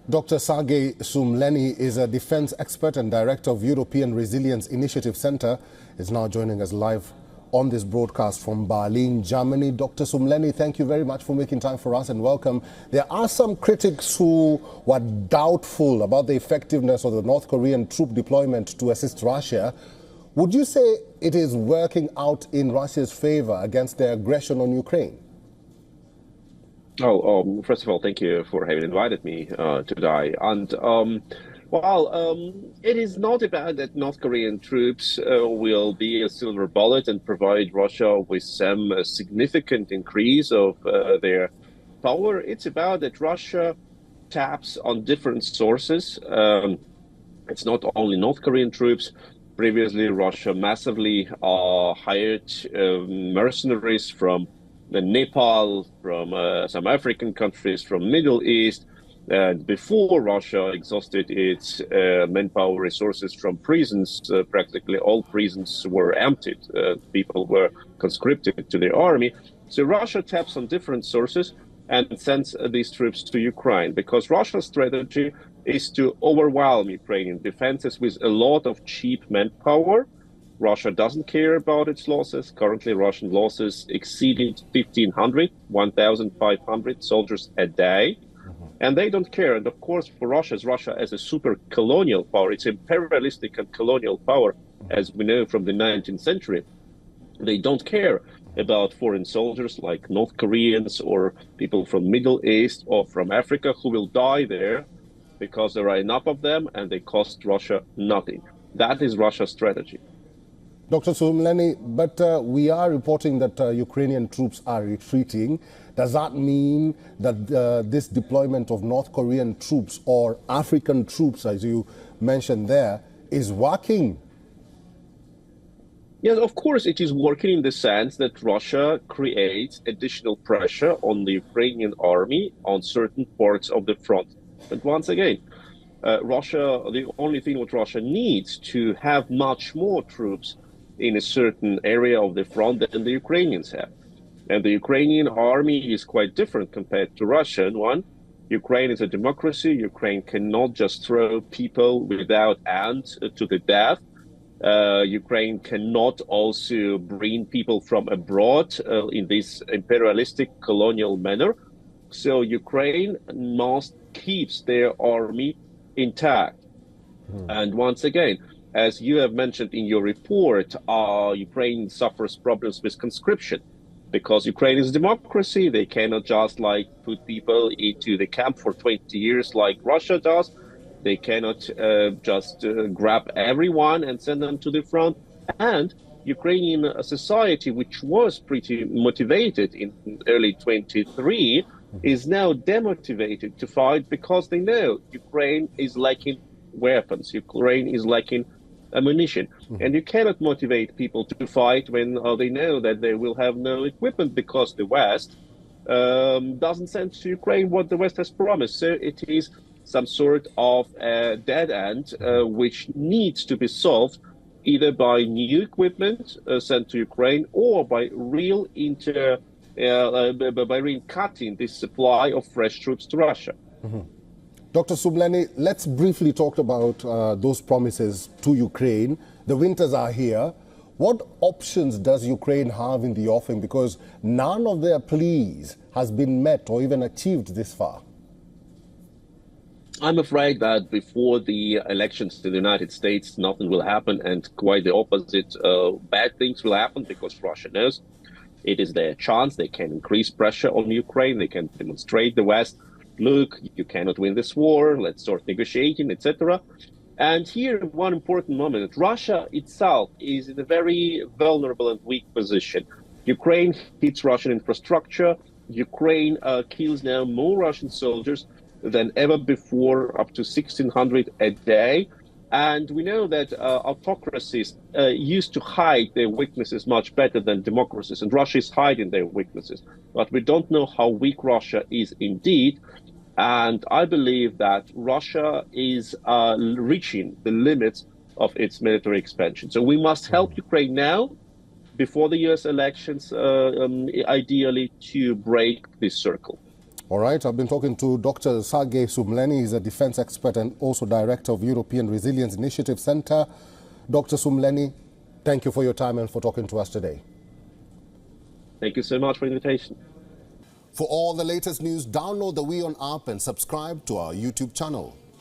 Dr. Sergei Sumleny is a defense expert and director of European Resilience Initiative Center. Is now joining us live on this broadcast from Berlin, Germany. Dr. Sumleny, thank you very much for making time for us and welcome. There are some critics who were doubtful about the effectiveness of the North Korean troop deployment to assist Russia. Would you say it is working out in Russia's favor against their aggression on Ukraine? First of all, thank you for having invited me today. And it is not about that North Korean troops will be a silver bullet and provide Russia with some significant increase of their power. It's about that Russia taps on different sources. It's not only North Korean troops. Previously, Russia massively hired mercenaries from Nepal, from some African countries, from Middle East. Before Russia exhausted its manpower resources from prisons, practically all prisons were emptied. People were conscripted to the army. So Russia taps on different sources and sends these troops to Ukraine because Russia's strategy is to overwhelm Ukrainian defenses with a lot of cheap manpower. Russia doesn't care about its losses. Currently, Russian losses exceeded 1,500 soldiers a day. And they don't care. And of course, for Russia as a super colonial power, it's imperialistic and colonial power, as we know from the 19th century. They don't care about foreign soldiers like North Koreans or people from Middle East or from Africa who will die there because there are enough of them and they cost Russia nothing. That is Russia's strategy. Dr. Sumleny, but we are reporting that Ukrainian troops are retreating. Does that mean that this deployment of North Korean troops or African troops, as you mentioned there, is working? Yes, of course it is working in the sense that Russia creates additional pressure on the Ukrainian army on certain parts of the front. But once again, the only thing what Russia needs to have much more troops in a certain area of the front than the Ukrainians have. And the Ukrainian army is quite different compared to Russian one. Ukraine is a democracy. Ukraine cannot just throw people without end to the death. Ukraine cannot also bring people from abroad in this imperialistic colonial manner. So Ukraine must keep their army intact. And once again, as you have mentioned in your report, Ukraine suffers problems with conscription because Ukraine is a democracy. They cannot just put people into the camp for 20 years like Russia does. They cannot just grab everyone and send them to the front. And Ukrainian society, which was pretty motivated in early 23, is now demotivated to fight because they know Ukraine is lacking weapons. Ukraine is lacking ammunition. And you cannot motivate people to fight when they know that they will have no equipment because the West doesn't send to Ukraine what the West has promised. So it is some sort of a dead end which needs to be solved either by new equipment sent to Ukraine or by cutting the supply of fresh troops to Russia. Dr. Sumleny, let's briefly talk about those promises to Ukraine. The winters are here. What options does Ukraine have in the offing? Because none of their pleas has been met or even achieved this far. I'm afraid that before the elections to the United States, nothing will happen, and quite the opposite. Bad things will happen because Russia knows it is their chance. They can increase pressure on Ukraine. They can demonstrate the West. Look, you cannot win this war. Let's start negotiating, etc. And here, one important moment: Russia itself is in a very vulnerable and weak position. Ukraine hits Russian infrastructure. Ukraine kills now more Russian soldiers than ever before, up to 1,600 a day. And we know that autocracies used to hide their weaknesses much better than democracies, and Russia is hiding their weaknesses. But we don't know how weak Russia is indeed. And I believe that Russia is reaching the limits of its military expansion. So we must help Ukraine now, before the US elections, ideally, to break this circle. All right, I've been talking to Dr. Sergei Sumleni. He's a defense expert and also director of European Resilience Initiative Center. Dr. Sumleni, thank you for your time and for talking to us today. Thank you so much for the invitation. For all the latest news, download the WION app and subscribe to our YouTube channel.